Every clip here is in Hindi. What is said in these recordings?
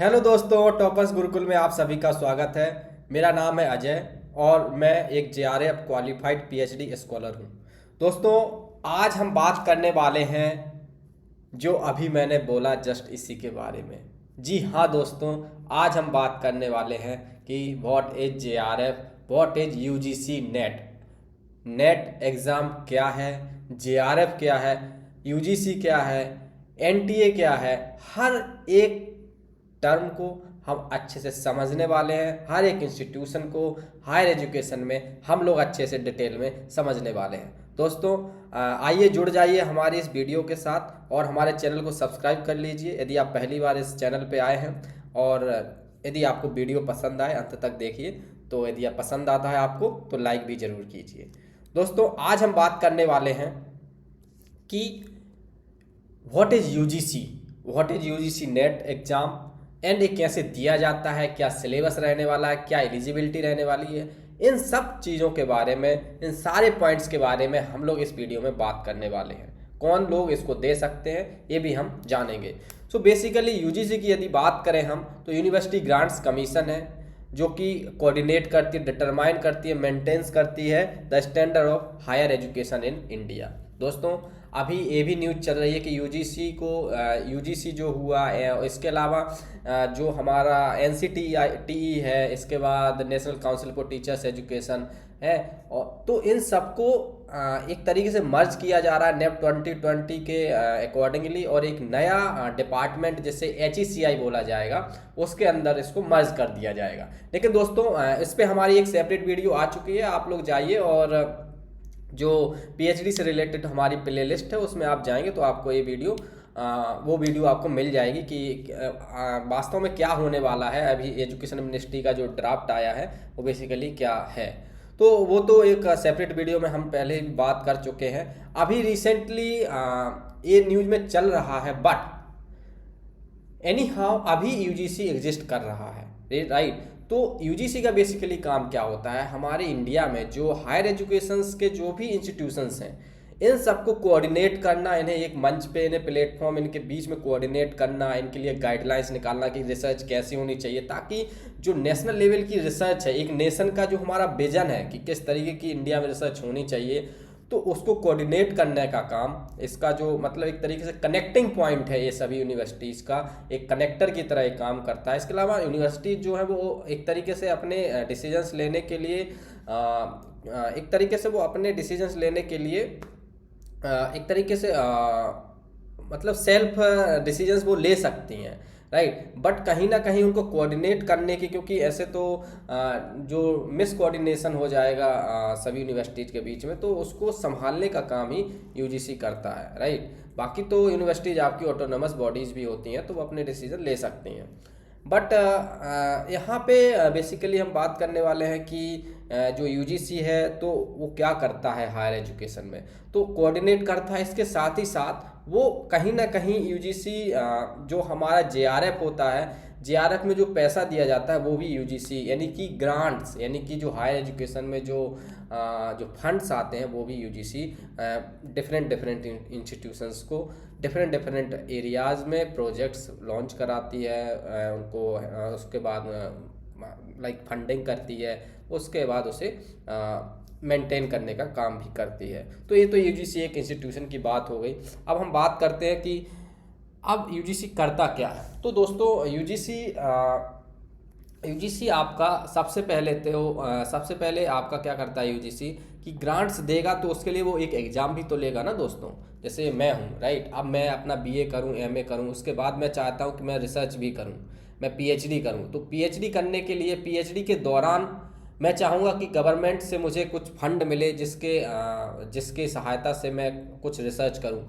हेलो दोस्तों, टॉपर्स गुरुकुल में आप सभी का स्वागत है। मेरा नाम है अजय और मैं एक जेआरएफ क्वालिफाइड पीएचडी स्कॉलर हूं। दोस्तों, आज हम बात करने वाले हैं जो अभी मैंने बोला जस्ट इसी के बारे में। जी हाँ दोस्तों, आज हम बात करने वाले हैं कि what is JRF, what is UGC net. Net exam क्या है, जेआरएफ क्या है, यूजीसी क्या है, एनटीए क्या है, हर एक टर्म को हम अच्छे से समझने वाले हैं। हर एक इंस्टीट्यूशन को हायर एजुकेशन में हम लोग अच्छे से डिटेल में समझने वाले हैं। दोस्तों, आइए जुड़ जाइए हमारे इस वीडियो के साथ और हमारे चैनल को सब्सक्राइब कर लीजिए यदि आप पहली बार इस चैनल पे आए हैं। और यदि आपको वीडियो पसंद आए अंत तक देखिए, तो यदि आप पसंद आता है आपको तो लाइक भी ज़रूर कीजिए। दोस्तों, आज हम बात करने वाले हैं कि what is UGC, what is UGC net exam and ये कैसे दिया जाता है, क्या सिलेबस रहने वाला है, क्या एलिजिबिलिटी रहने वाली है। इन सब चीज़ों के बारे में, इन सारे पॉइंट्स के बारे में हम लोग इस वीडियो में बात करने वाले हैं। कौन लोग इसको दे सकते हैं ये भी हम जानेंगे। सो बेसिकली यूजीसी की यदि बात करें हम, तो यूनिवर्सिटी ग्रांट्स कमीशन है जो कि कोऑर्डिनेट करती है, डिटरमाइन करती है, मेंटेन्स करती है the standard of higher education in India. दोस्तों, अभी ये भी न्यूज़ चल रही है कि यूजीसी जो हुआ इसके अलावा जो हमारा एनसीटीई है, इसके बाद national council for teachers education है, और तो इन सबको एक तरीके से मर्ज किया जा रहा है नेप 2020 के अकॉर्डिंगली, और एक नया डिपार्टमेंट जिसे एचईसीआई बोला जाएगा उसके अंदर इसको मर्ज कर दिया जाएगा। लेकिन दोस्तों, इस पर हमारी एक सेपरेट वीडियो आ चुकी है, आप लोग जाइए और जो पीएचडी से रिलेटेड हमारी प्लेलिस्ट है उसमें आप जाएंगे तो आपको ये वीडियो वो वीडियो आपको मिल जाएगी कि वास्तव में क्या होने वाला है। अभी एजुकेशन मिनिस्ट्री का जो ड्राफ्ट आया है वो बेसिकली क्या है, तो वो तो एक सेपरेट वीडियो में हम पहले ही बात कर चुके हैं। अभी रिसेंटली ये न्यूज़ में चल रहा है, बट एनी हाउ अभी यूजीसी एग्जिस्ट कर रहा है, राइट। तो यूजीसी का बेसिकली काम क्या होता है, हमारे इंडिया में जो हायर एजुकेशंस के जो भी इंस्टीट्यूशंस हैं इन सबको कोऑर्डिनेट करना, इन्हें एक मंच पे, इन्हें प्लेटफॉर्म, इनके बीच में कोऑर्डिनेट करना, इनके लिए गाइडलाइंस निकालना कि रिसर्च कैसी होनी चाहिए, ताकि जो नेशनल लेवल की रिसर्च है, एक नेशन का जो हमारा विजन है कि किस तरीके की इंडिया में रिसर्च होनी चाहिए, तो उसको कोऑर्डिनेट करने का काम इसका जो मतलब एक तरीके से कनेक्टिंग पॉइंट है, ये सभी यूनिवर्सिटीज़ का एक कनेक्टर की तरह एक काम करता है। इसके अलावा यूनिवर्सिटी जो है वो एक तरीके से अपने डिसीजंस लेने के लिए एक तरीके से वो अपने डिसीजंस लेने के लिए एक तरीके से मतलब सेल्फ डिसीजंस वो ले सकती हैं, राइट। बट कहीं ना कहीं उनको कोऑर्डिनेट करने की, क्योंकि ऐसे तो जो मिस कोऑर्डिनेशन हो जाएगा सभी यूनिवर्सिटीज़ के बीच में, तो उसको संभालने का काम ही यूजीसी करता है, राइट। बाकी तो यूनिवर्सिटीज़ आपकी ऑटोनमस बॉडीज़ भी होती हैं तो वो अपने डिसीजन ले सकती हैं। बट यहाँ पे बेसिकली हम बात करने वाले हैं कि जो यूजीसी है तो वो क्या करता है हायर एजुकेशन में, तो कोऑर्डिनेट करता है। इसके साथ ही साथ वो कहीं ना कहीं यूजीसी जो हमारा जेआरएफ होता है, जेआरएफ में जो पैसा दिया जाता है वो भी यूजीसी, यानी कि ग्रांट्स, यानी कि जो हायर एजुकेशन में जो फंड्स आते हैं वो भी यूजीसी डिफरेंट डिफरेंट इंस्टीट्यूशंस को डिफरेंट डिफरेंट एरियाज़ में प्रोजेक्ट्स लॉन्च कराती है, उनको उसके बाद लाइक फंडिंग करती है, उसके बाद उसे मेंटेन करने का काम भी करती है। तो ये तो यूजीसी एक इंस्टीट्यूशन की बात हो गई। अब हम बात करते हैं कि अब यूजीसी करता क्या है। तो दोस्तों, यूजीसी आपका सबसे पहले आपका क्या करता है यूजीसी कि ग्रांट्स देगा, तो उसके लिए वो एक एग्ज़ाम भी तो लेगा ना दोस्तों। जैसे मैं हूँ, राइट, अब मैं अपना बीए करूँ, एमए करूँ, उसके बाद मैं चाहता हूँ कि मैं रिसर्च भी करूँ, मैं पीएचडी करूँ। तो पीएचडी करने के लिए, पीएचडी के दौरान मैं चाहूँगा कि गवर्नमेंट से मुझे कुछ फंड मिले जिसके सहायता से मैं कुछ रिसर्च करूँ।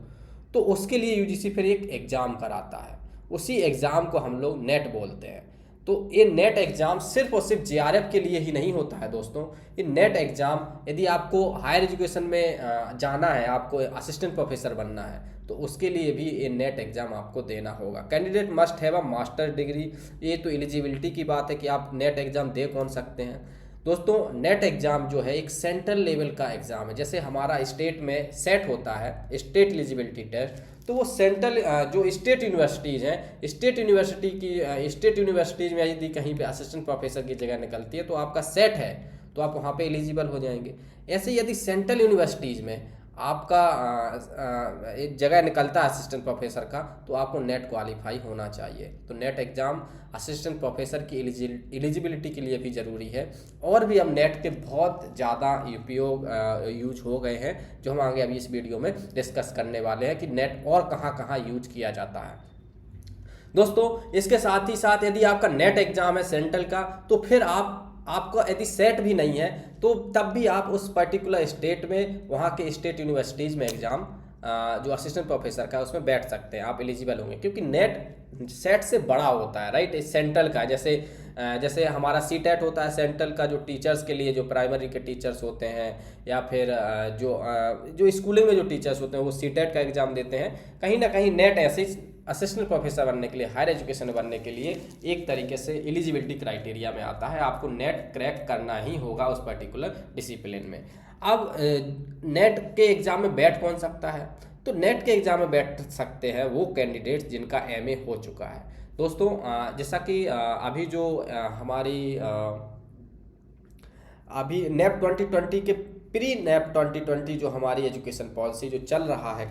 तो उसके लिए यूजीसी फिर एक एग्ज़ाम कराता है, उसी एग्ज़ाम को हम लोग नेट बोलते हैं। तो ये नेट एग्ज़ाम सिर्फ और सिर्फ जेआरएफ के लिए ही नहीं होता है दोस्तों। ये नेट एग्ज़ाम यदि आपको हायर एजुकेशन में जाना है, आपको असिस्टेंट प्रोफेसर बनना है, तो उसके लिए भी ये नेट एग्ज़ाम आपको देना होगा। Candidate must have a master degree. ये तो एलिजिबिलिटी की बात है कि आप नेट एग्ज़ाम दे कौन सकते हैं। दोस्तों, नेट एग्ज़ाम जो है एक सेंट्रल लेवल का एग्ज़ाम है। जैसे हमारा स्टेट में सेट होता है, स्टेट एलिजिबिलिटी टेस्ट, तो वो सेंट्रल जो स्टेट यूनिवर्सिटीज़ हैं, स्टेट यूनिवर्सिटीज़ में यदि कहीं पे असिस्टेंट प्रोफेसर की जगह निकलती है तो आपका सेट है, तो आप वहाँ पे एलिजिबल हो जाएंगे। ऐसे यदि सेंट्रल यूनिवर्सिटीज़ में आपका एक जगह निकलता है असिस्टेंट प्रोफेसर का, तो आपको नेट क्वालिफाई होना चाहिए। तो नेट एग्ज़ाम असिस्टेंट प्रोफेसर की एलिजिबिलिटी के लिए भी ज़रूरी है। और भी अब नेट के बहुत ज़्यादा उपयोग यूज हो गए हैं, जो हम आगे अभी इस वीडियो में डिस्कस करने वाले हैं कि नेट और कहाँ कहाँ यूज किया जाता है। दोस्तों इसके साथ ही साथ यदि आपका नेट एग्ज़ाम है सेंट्रल का, तो फिर आपका यदि सेट भी नहीं है तो तब भी आप उस पर्टिकुलर स्टेट में, वहाँ के स्टेट यूनिवर्सिटीज़ में एग्ज़ाम जो असिस्टेंट प्रोफेसर का उसमें बैठ सकते हैं, आप एलिजिबल होंगे। क्योंकि नेट सेट से बड़ा होता है, राइट। सेंट्रल का जैसे हमारा सीटेट होता है सेंट्रल का, जो टीचर्स के लिए, जो प्राइमरी के टीचर्स होते हैं, या फिर जो स्कूलिंग में जो टीचर्स होते हैं वो सीटेट का एग्ज़ाम देते हैं। कहीं ना कहीं नेट ऐसे असिस्टेंट प्रोफेसर बनने के लिए, हायर एजुकेशन बनने के लिए एक तरीके से एलिजिबिलिटी क्राइटेरिया में आता है। आपको नेट क्रैक करना ही होगा उस पर्टिकुलर डिसिप्लिन में। अब नेट के एग्ज़ाम में बैठ कौन सकता है? तो नेट के एग्ज़ाम में बैठ सकते हैं वो कैंडिडेट्स जिनका एमए हो चुका है। दोस्तों जैसा कि अभी जो हमारी अभी नेप 2020 के प्री नेप 2020 जो हमारी एजुकेशन पॉलिसी जो चल रहा है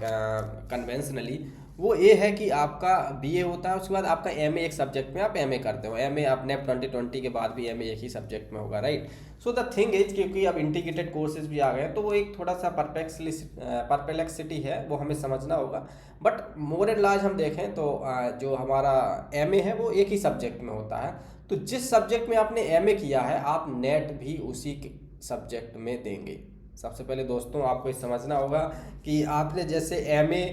कन्वेंशनली, वो ये है कि आपका बीए होता है, उसके बाद आपका एमए एक सब्जेक्ट में आप एमए करते हो। एमए आप नेप 2020 के बाद भी एमए एक ही सब्जेक्ट में होगा, right. So the thing is, क्योंकि अब इंटीग्रेटेड कोर्सेज भी आ गए हैं, तो वो एक थोड़ा सा परप्लेक्सिटी है, वो हमें समझना होगा। बट मोर एंड लार्ज हम देखें तो जो हमारा एमए है वो एक ही सब्जेक्ट में होता है। तो जिस सब्जेक्ट में आपने एमए किया है, आप नेट भी उसी सब्जेक्ट में देंगे। सबसे पहले दोस्तों आपको ये समझना होगा कि आपने जैसे एमए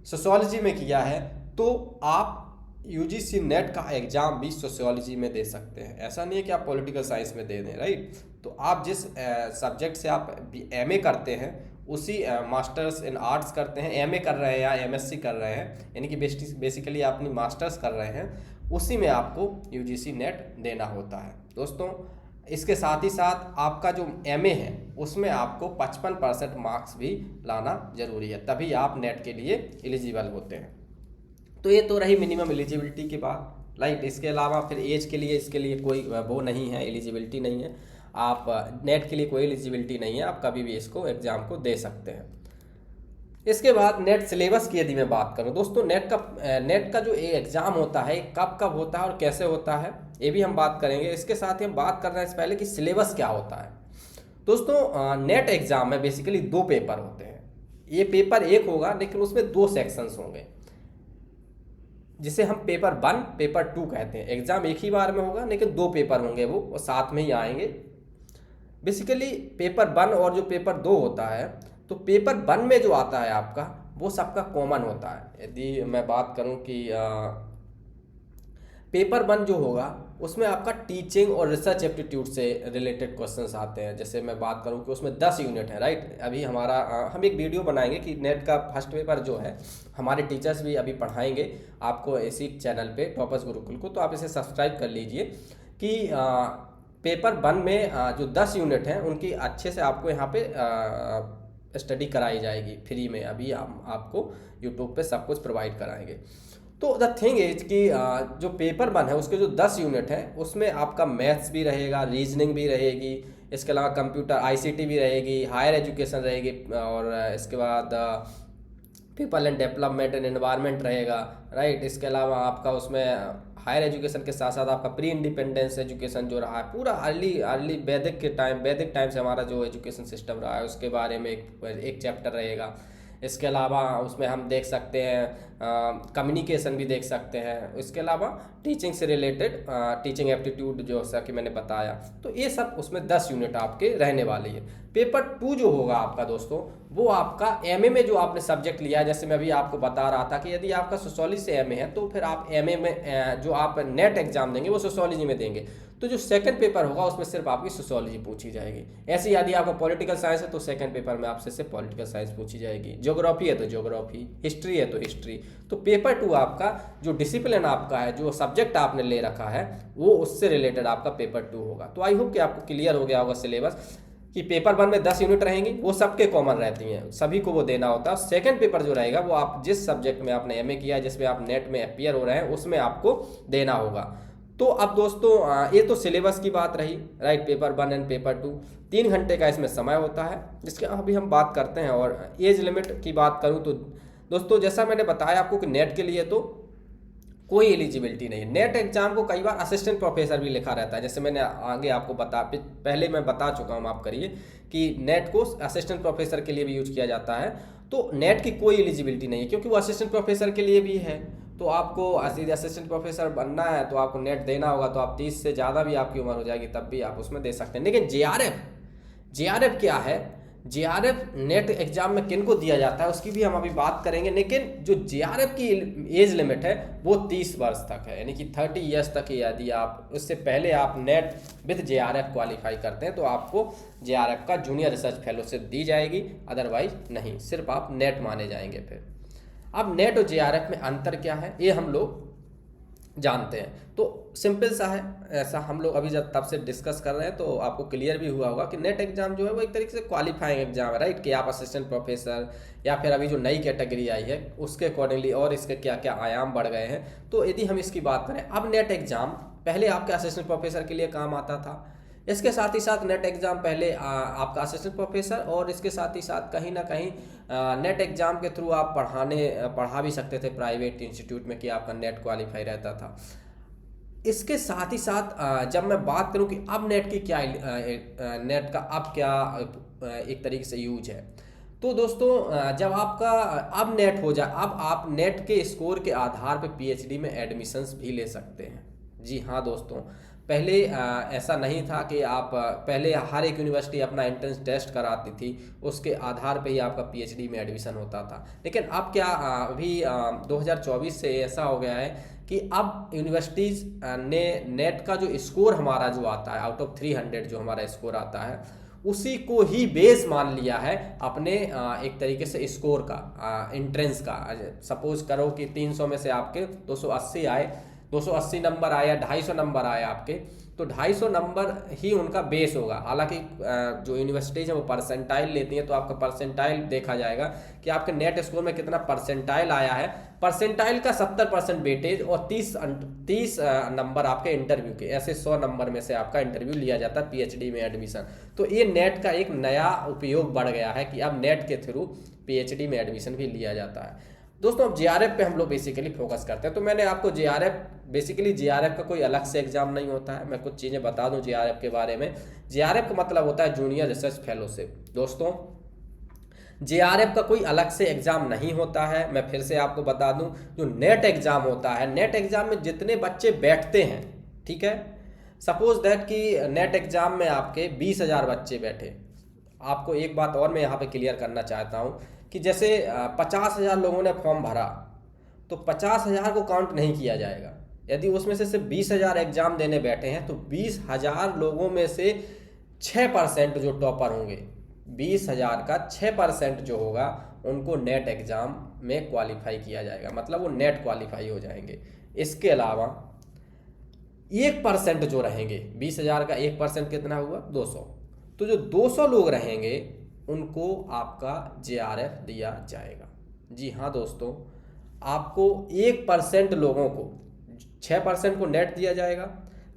सोशियोलॉजी में किया है, तो आप यूजीसी नेट का एग्ज़ाम भी सोशियोलॉजी में दे सकते हैं। ऐसा नहीं है कि आप पॉलिटिकल साइंस में दे दें, राइट। तो आप जिस सब्जेक्ट से आप एमए करते हैं, उसी मास्टर्स इन आर्ट्स करते हैं, एमए कर रहे हैं या एमएससी कर रहे हैं, यानी कि बेसिकली आप अपनी मास्टर्स कर रहे हैं, उसी में आपको यूजीसी नेट देना होता है। दोस्तों इसके साथ ही साथ आपका जो एमए है उसमें आपको 55% मार्क्स भी लाना जरूरी है, तभी आप नेट के लिए एलिजिबल होते हैं। तो ये तो रही मिनिमम एलिजिबिलिटी की बात, राइट। इसके अलावा फिर एज के लिए, इसके लिए कोई वो नहीं है, एलिजिबिलिटी नहीं है। आप नेट के लिए कोई एलिजिबिलिटी नहीं है, आप कभी भी इसको एग्ज़ाम को दे सकते हैं। इसके बाद नेट सिलेबस की यदि मैं बात करूं दोस्तों, नेट का जो एग्ज़ाम होता है कब कब होता है और कैसे होता है, ये भी हम बात करेंगे। इसके साथ ही हम बात कर रहे हैं इससे पहले कि सिलेबस क्या होता है। दोस्तों नेट एग्ज़ाम में बेसिकली 2 पेपर होते हैं। ये पेपर 1 होगा, लेकिन उसमें 2 सेक्शंस होंगे, जिसे हम पेपर 1, पेपर 2 कहते हैं। एग्ज़ाम एक ही बार में होगा, लेकिन 2 पेपर होंगे, वो साथ में ही आएंगे। बेसिकली पेपर 1 और जो पेपर 2 होता है, तो पेपर 1 में जो आता है आपका, वो सबका कॉमन होता है। यदि मैं बात करूं कि पेपर 1 जो होगा उसमें आपका टीचिंग और रिसर्च एप्टीट्यूड से रिलेटेड क्वेश्चंस आते हैं। जैसे मैं बात करूं कि उसमें 10 यूनिट है, राइट। अभी हमारा हम एक वीडियो बनाएंगे कि नेट का फर्स्ट पेपर जो है, हमारे टीचर्स भी अभी पढ़ाएंगे आपको इसी चैनल पे टॉपर्स गुरुकुल को, तो आप इसे सब्सक्राइब कर लीजिए कि पेपर 1 में जो 10 यूनिट हैं उनकी अच्छे से आपको यहाँ पे स्टडी कराई जाएगी फ्री में। अभी हम आपको यूट्यूब पे सब कुछ प्रोवाइड कराएंगे। तो द थिंग इज कि जो पेपर 1 है उसके जो 10 यूनिट है, उसमें आपका मैथ्स भी रहेगा, रीजनिंग भी रहेगी, इसके अलावा कंप्यूटर आईसीटी भी रहेगी, हायर एजुकेशन रहेगी, और इसके बाद people and development and environment रहेगा, राइट। इसके अलावा आपका उसमें हायर एजुकेशन के साथ साथ आपका प्री इंडिपेंडेंस एजुकेशन जो रहा है, पूरा अर्ली वैदिक टाइम से हमारा जो एजुकेशन सिस्टम रहा है उसके बारे में एक चैप्टर रहेगा। इसके अलावा उसमें हम देख सकते हैं कम्युनिकेशन भी देख सकते हैं। इसके अलावा टीचिंग से रिलेटेड टीचिंग एप्टीट्यूड जैसा कि मैंने बताया, तो ये सब उसमें 10 यूनिट आपके रहने वाली है। पेपर 2 जो होगा आपका दोस्तों, वो आपका एमए में जो आपने सब्जेक्ट लिया है, जैसे मैं अभी आपको बता रहा था कि यदि आपका सोशियोलॉजी से एमए है, तो फिर आप एमए में जो आप नेट एग्जाम देंगे वो सोशियोलॉजी में देंगे। तो जो सेकंड पेपर होगा उसमें सिर्फ आपकी सोशियोलॉजी पूछी जाएगी। ऐसे यदि आपको पॉलिटिकल साइंस है तो सेकंड पेपर में आपसे सिर्फ पॉलिटिकल साइंस पूछी जाएगी, ज्योग्राफी है तो ज्योग्राफी, हिस्ट्री है तो हिस्ट्री। तो पेपर 2 आपका जो डिसिप्लिन आपका है, जो सब्जेक्ट आपने ले रखा है, वो उससे रिलेटेड आपका पेपर 2 होगा। तो आई होप कि आपको क्लियर हो गया होगा सिलेबस। कि पेपर 1 में 10 यूनिट रहेंगी, वो सबके कॉमन रहती हैं, सभी को वो देना होता है। सेकंड पेपर जो रहेगा वो आप जिस सब्जेक्ट में आपने एमए किया है, जिसमें आप नेट में अपीयर हो रहे हैं, उसमें आपको देना होगा। तो अब दोस्तों ये तो सिलेबस की बात रही, राइट। पेपर 1 एंड पेपर 2 3 घंटे का इसमें समय होता है, जिसके अभी हम बात करते हैं। और एज लिमिट की बात करूँ तो दोस्तों जैसा मैंने बताया आपको कि नेट के लिए तो कोई एलिजिबिलिटी नहीं है। नेट एग्जाम को कई बार असिस्टेंट प्रोफेसर भी लिखा रहता है, जैसे मैंने आगे आपको पहले मैं बता चुका हूँ, माफ करिए, कि नेट को असिस्टेंट प्रोफेसर के लिए भी यूज किया जाता है। तो नेट की कोई एलिजिबिलिटी नहीं है, क्योंकि वो असिस्टेंट प्रोफेसर के लिए भी है। तो आपको असिस्टेंट प्रोफेसर बनना है तो आपको नेट देना होगा, तो आप 30 से ज़्यादा भी आपकी उम्र हो जाएगी तब भी आप उसमें दे सकते हैं। लेकिन जेआरएफ क्या है, जेआरएफ नेट एग्जाम में किन को दिया जाता है उसकी भी हम अभी बात करेंगे। लेकिन जो जेआरएफ की एज लिमिट है वो 30 वर्ष तक है, यानी कि 30 ईयर्स तक। यदि आप उससे पहले आप नेट विद जेआरएफ क्वालिफाई करते हैं तो आपको जेआरएफ का जूनियर रिसर्च फेलोशिप दी जाएगी, अदरवाइज नहीं, सिर्फ आप नेट माने जाएंगे। फिर अब नेट और जेआरएफ में अंतर क्या है ये हम लोग जानते हैं। तो सिंपल सा है, ऐसा हम लोग अभी जब तब से डिस्कस कर रहे हैं तो आपको क्लियर भी हुआ होगा कि नेट एग्जाम जो है वो एक तरीके से क्वालिफाइंग एग्जाम है, राइट। कि आप असिस्टेंट प्रोफेसर या फिर अभी जो नई कैटेगरी आई है उसके अकॉर्डिंगली और इसके क्या क्या आयाम बढ़ गए हैं। तो यदि हम इसकी बात करें, अब नेट एग्जाम पहले आपके असिस्टेंट प्रोफेसर के लिए काम आता था, इसके साथ ही साथ नेट एग्जाम पहले आपका असिस्टेंट प्रोफेसर, और इसके साथ ही साथ कहीं ना कहीं नेट एग्जाम के थ्रू आप पढ़ा भी सकते थे प्राइवेट इंस्टीट्यूट में, कि आपका नेट क्वालिफाई रहता था। इसके साथ ही साथ जब मैं बात करूं कि अब नेट की क्या नेट का अब क्या एक तरीके से यूज है, तो दोस्तों जब आपका अब नेट हो जाए, अब आप नेट के स्कोर के आधार पर पीएचडी में एडमिशन्स भी ले सकते हैं। जी हाँ दोस्तों, पहले ऐसा नहीं था कि आप पहले हर एक यूनिवर्सिटी अपना एंट्रेंस टेस्ट कराती थी, उसके आधार पे ही आपका पीएचडी में एडमिशन होता था। लेकिन अब क्या अभी 2024 से ऐसा हो गया है कि अब यूनिवर्सिटीज़ ने नेट का जो स्कोर हमारा जो आता है, आउट ऑफ 300 जो हमारा स्कोर आता है, उसी को ही बेस मान लिया है अपने एक तरीके से स्कोर का, एंट्रेंस का। सपोज करो कि 300 में से आपके 280 आए, 280 नंबर आया, 250 नंबर आया आपके, तो 250 नंबर ही उनका बेस होगा। हालांकि जो यूनिवर्सिटीज़ हैं वो परसेंटाइल लेती हैं, तो आपका परसेंटाइल देखा जाएगा कि आपके नेट स्कोर में कितना परसेंटाइल आया है। परसेंटाइल का 70% वेटेज और 30 नंबर आपके इंटरव्यू के, ऐसे 100 नंबर में से आपका इंटरव्यू लिया जाता है पीएचडी में एडमिशन। तो ये नेट का एक नया उपयोग बढ़ गया है कि अब नेट के थ्रू पीएचडी में एडमिशन भी लिया जाता है। दोस्तों अब जेआरएफ पे हम लोग बेसिकली फोकस करते हैं। तो मैंने आपको जेआरएफ का कोई अलग से एग्जाम नहीं होता है। मैं कुछ चीज़ें बता दूं जेआरएफ के बारे में। जेआरएफ का मतलब होता है जूनियर रिसर्च फेलोशिप। दोस्तों जेआरएफ का कोई अलग से एग्जाम नहीं होता है। मैं फिर से आपको बता दूं, जो नेट एग्जाम होता है, नेट एग्जाम में जितने बच्चे बैठते हैं, ठीक है, सपोज दैट कि नेट एग्जाम में आपके 20,000 बच्चे बैठे। आपको एक बात और मैं यहाँ पे क्लियर करना चाहता हूँ कि जैसे 50,000 लोगों ने फॉर्म भरा, तो 50,000 को काउंट नहीं किया जाएगा। यदि उसमें से सिर्फ 20,000 एग्जाम देने बैठे हैं, तो 20,000 लोगों में से 6% जो टॉपर होंगे, 20,000 का 6% जो होगा, उनको नेट एग्जाम में क्वालिफाई किया जाएगा, मतलब वो नेट क्वालिफाई हो जाएंगे। इसके अलावा 1% जो रहेंगे, 20,000 का 1% कितना हुआ, 200। तो जो 200 लोग रहेंगे उनको आपका जेआरएफ दिया जाएगा। जी हाँ दोस्तों, आपको 1% लोगों को, 6% को नेट दिया जाएगा,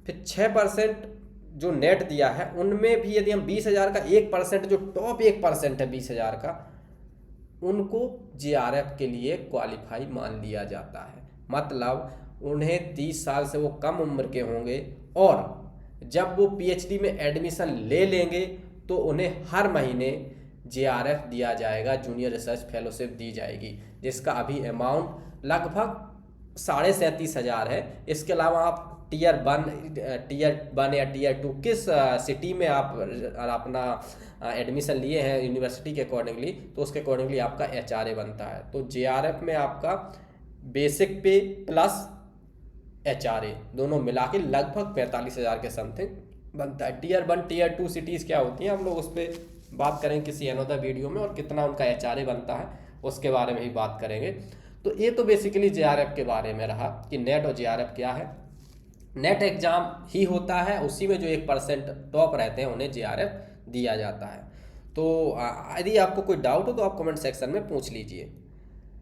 फिर 6% जो नेट दिया है उनमें भी यदि हम 20,000 का 1% जो टॉप 1% है 20,000 का, उनको जेआरएफ के लिए क्वालिफाई मान लिया जाता है। मतलब उन्हें 30 साल से वो कम उम्र के होंगे, और जब वो पीएचडी में एडमिशन ले लेंगे तो उन्हें हर महीने जेआरएफ दिया जाएगा, जूनियर रिसर्च फेलोशिप दी जाएगी, जिसका अभी अमाउंट लगभग 37,500 है। इसके अलावा आप टीयर वन या टीयर 2 किस सिटी में आप अपना एडमिशन लिए हैं यूनिवर्सिटी के अकॉर्डिंगली, तो उसके अकॉर्डिंगली आपका एचआरए बनता है। तो जेआरएफ में आपका बेसिक पे प्लस एचआरए दोनों मिला के लगभग 45,000 के समथिंग बनता है। टीयर 1 टीयर 2 सिटीज़ क्या होती हैं, हम लोग उस पर बात करेंगे किसी अनदर वीडियो में, और कितना उनका एचआरए बनता है उसके बारे में ही बात करेंगे। तो ये तो बेसिकली जेआरएफ के बारे में रहा कि नेट और जेआरएफ क्या है। नेट एग्ज़ाम ही होता है, उसी में जो 1% टॉप रहते हैं उन्हें जेआरएफ दिया जाता है। तो यदि आपको कोई डाउट हो तो आप कमेंट सेक्शन में पूछ लीजिए।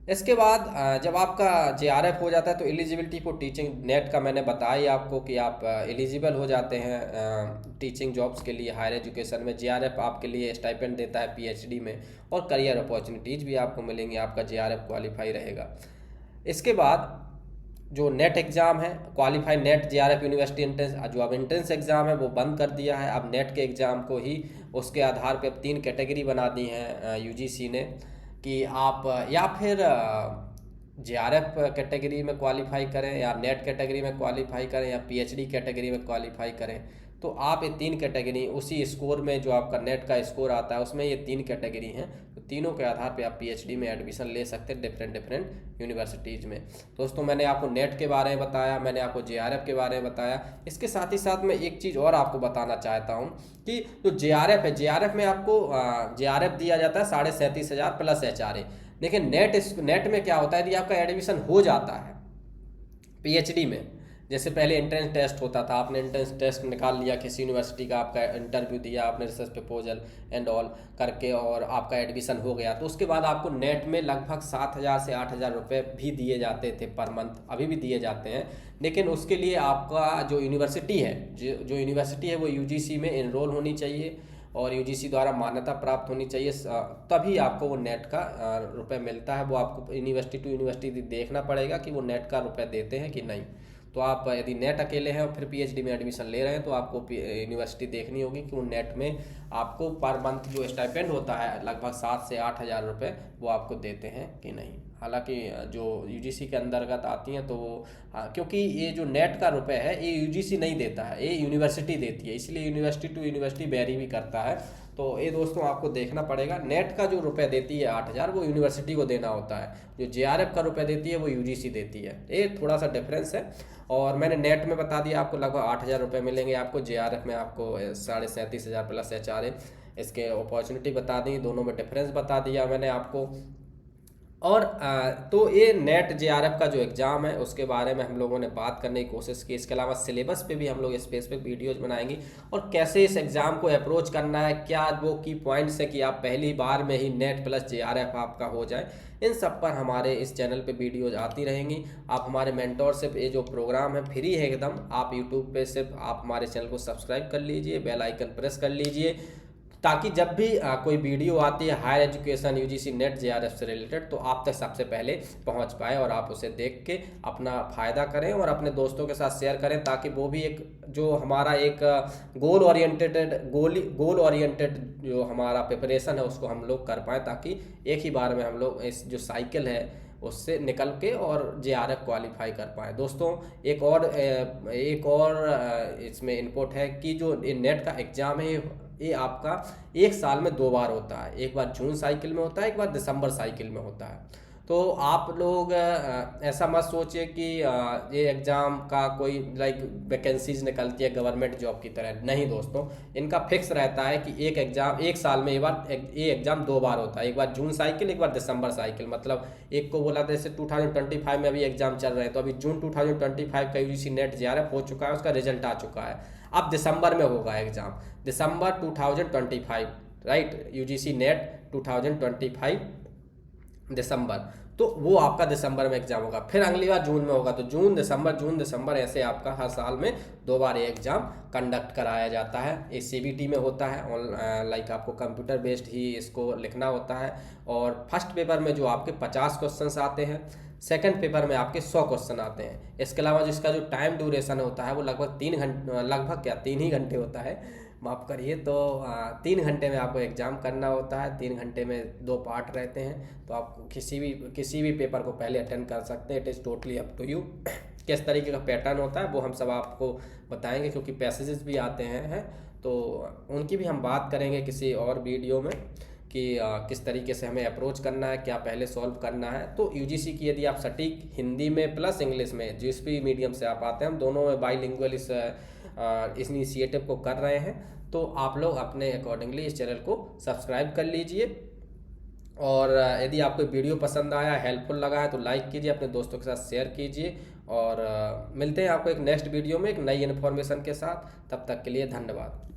इसके बाद जब आपका जेआरएफ हो जाता है तो एलिजिबिलिटी फॉर टीचिंग नेट का मैंने बताया ही आपको कि आप एलिजिबल हो जाते हैं टीचिंग जॉब्स के लिए हायर एजुकेशन में। जेआरएफ आपके लिए स्टाइपेंड देता है पीएचडी में, और करियर अपॉर्चुनिटीज़ भी आपको मिलेंगी, आपका जेआरएफ क्वालिफाई रहेगा। इसके बाद जो नेट एग्ज़ाम है, qualified net JRF university entrance, जो अब एंट्रेंस एग्ज़ाम है वो बंद कर दिया है। अब नेट के एग्ज़ाम को ही उसके आधार पे अब 3 कैटेगरी बना दी हैं यूजीसी ने, कि आप या फिर जेआरएफ कैटेगरी में क्वालिफाई करें, या नेट कैटेगरी में क्वालिफाई करें, या पीएचडी कैटेगरी में क्वालिफाई करें। तो आप ये 3 कैटेगरी उसी स्कोर में जो आपका नेट का स्कोर आता है उसमें ये 3 कैटेगरी हैं, तो तीनों के आधार पे आप पीएचडी में एडमिशन ले सकते हैं डिफरेंट यूनिवर्सिटीज़ में। दोस्तों मैंने आपको नेट के बारे में बताया, मैंने आपको जेआरएफ के बारे में बताया। इसके साथ ही साथ मैं एक चीज़ और आपको बताना चाहता हूँ कि जो जेआरएफ है, जेआरएफ में आपको जेआरएफ दिया जाता है 37,500 प्लस एचआरए। लेकिन नेट में क्या होता है, यदि आपका एडमिशन हो जाता है पीएचडी में, जैसे पहले एंट्रेंस टेस्ट होता था, आपने एंट्रेंस टेस्ट निकाल लिया किसी यूनिवर्सिटी का, आपका इंटरव्यू दिया, आपने रिसर्च प्रपोजल एंड ऑल करके और आपका एडमिशन हो गया, तो उसके बाद आपको नेट में लगभग 7,000 से 8,000 रुपये भी दिए जाते थे पर मंथ, अभी भी दिए जाते हैं। लेकिन उसके लिए आपका जो यूनिवर्सिटी है, जो यूनिवर्सिटी है वो यूजीसी में एनरोल होनी चाहिए और यूजीसी द्वारा मान्यता प्राप्त होनी चाहिए, तभी आपको वो नेट का रुपये मिलता है। वो आपको यूनिवर्सिटी टू यूनिवर्सिटी देखना पड़ेगा कि वो नेट का रुपये देते हैं कि नहीं। तो आप यदि नेट अकेले हैं और फिर पीएचडी में एडमिशन ले रहे हैं तो आपको यूनिवर्सिटी देखनी होगी कि वो नेट में आपको पर मंथ जो स्टाइपेंड होता है लगभग 7 से 8,000 रुपये वो आपको देते हैं कि नहीं। हालांकि जो यूजीसी के अंतर्गत आती हैं तो वो क्योंकि ये जो नेट का रुपये है ये यूजीसी नहीं देता है, ये यूनिवर्सिटी देती है, इसलिए यूनिवर्सिटी टू यूनिवर्सिटी वेरी भी करता है। तो ये दोस्तों आपको देखना पड़ेगा, नेट का जो रुपये देती है 8,000 वो यूनिवर्सिटी को देना होता है, जो जेआरएफ का रुपये देती है वो यूजीसी देती है। ये थोड़ा सा डिफरेंस है। और मैंने नेट में बता दिया आपको लगभग 8,000 रुपये मिलेंगे आपको, जेआरएफ में आपको 37,500 प्लस एचआरए। इसके अपॉर्चुनिटी बता दी, दोनों में डिफरेंस बता दिया मैंने आपको। और तो ये नेट जेआरएफ का जो एग्ज़ाम है उसके बारे में हम लोगों ने बात करने की कोशिश की। इसके अलावा सिलेबस पे भी हम लोग स्पेसिफिक वीडियोज बनाएंगे, और कैसे इस एग्ज़ाम को अप्रोच करना है, क्या वो की पॉइंट्स है कि आप पहली बार में ही नेट प्लस जेआरएफ आपका हो जाए, इन सब पर हमारे इस चैनल पे वीडियोज आती रहेंगी। आप हमारे मेंटोरशिप ये जो प्रोग्राम है फ्री है एकदम, आप यूट्यूब पे सिर्फ आप हमारे चैनल को सब्सक्राइब कर लीजिए, बेल आइकन प्रेस कर लीजिए, ताकि जब भी कोई वीडियो आती है higher education UGC NET JRF से रिलेटेड तो आप तक सबसे पहले पहुंच पाए और आप उसे देख के अपना फ़ायदा करें और अपने दोस्तों के साथ शेयर करें, ताकि वो भी एक जो हमारा एक गोल ओरिएंटेड जो हमारा प्रिपरेशन है उसको हम लोग कर पाएँ, ताकि एक ही बार में हम लोग इस जो साइकिल है उससे निकल के और जेआरएफ क्वालिफाई कर पाए। दोस्तों एक और इसमें इनपुट है कि जो नेट का एग्ज़ाम है ये आपका 1 साल में 2 बार होता है, एक बार जून साइकिल में होता है, एक बार दिसंबर साइकिल में होता है। तो आप लोग ऐसा मत सोचिए कि ये एग्ज़ाम का कोई वैकेंसीज निकलती है गवर्नमेंट जॉब की तरह, नहीं दोस्तों। इनका फिक्स रहता है कि एक एग्ज़ाम 1 साल में ये एग्ज़ाम 2 बार होता है, एक बार जून साइकिल, एक बार दिसंबर साइकिल। मतलब एक को बोला था जैसे 2025 में अभी एग्ज़ाम चल रहे हैं, तो अभी जून 2025 का यूजीसी नेट जेआरएफ हो चुका है, उसका रिजल्ट आ चुका है। अब दिसंबर में होगा एग्ज़ाम, दिसंबर 2025, राइट, यूजीसी नेट 2025 दिसंबर, तो वो आपका दिसंबर में एग्ज़ाम होगा। फिर अगली बार जून में होगा, तो जून दिसंबर ऐसे आपका हर साल में 2 बार ये एग्ज़ाम कंडक्ट कराया जाता है। ये सीबीटी में होता है, लाइक आपको कंप्यूटर बेस्ड ही इसको लिखना होता है। और फर्स्ट पेपर में जो आपके 50 क्वेश्चंस आते हैं, सेकंड पेपर में आपके 100 क्वेश्चन आते हैं। इसके अलावा जिसका जो टाइम ड्यूरेशन होता है वो लगभग 3 ही घंटे होता है, माफ़ करिए। तो 3 घंटे में आपको एग्ज़ाम करना होता है, 3 घंटे में 2 पार्ट रहते हैं। तो आप किसी भी पेपर को पहले अटेंड कर सकते हैं, it is totally up to you. किस तरीके का पैटर्न होता है वो हम सब आपको बताएंगे, क्योंकि पैसेजेस भी आते हैं तो उनकी भी हम बात करेंगे किसी और वीडियो में कि किस तरीके से हमें अप्रोच करना है, क्या पहले सॉल्व करना है। तो यूजीसी की यदि आप सटीक हिंदी में प्लस इंग्लिश में जिस भी मीडियम से आप आते हैं, हम दोनों में बाईलिंगुअल इस इनिशिएटिव को कर रहे हैं, तो आप लोग अपने अकॉर्डिंगली इस चैनल को सब्सक्राइब कर लीजिए। और यदि आपको वीडियो पसंद आया, हेल्पफुल लगा है तो लाइक कीजिए, अपने दोस्तों के साथ शेयर कीजिए और मिलते हैं आपको एक नेक्स्ट वीडियो में एक नई इन्फॉर्मेशन के साथ। तब तक के लिए धन्यवाद।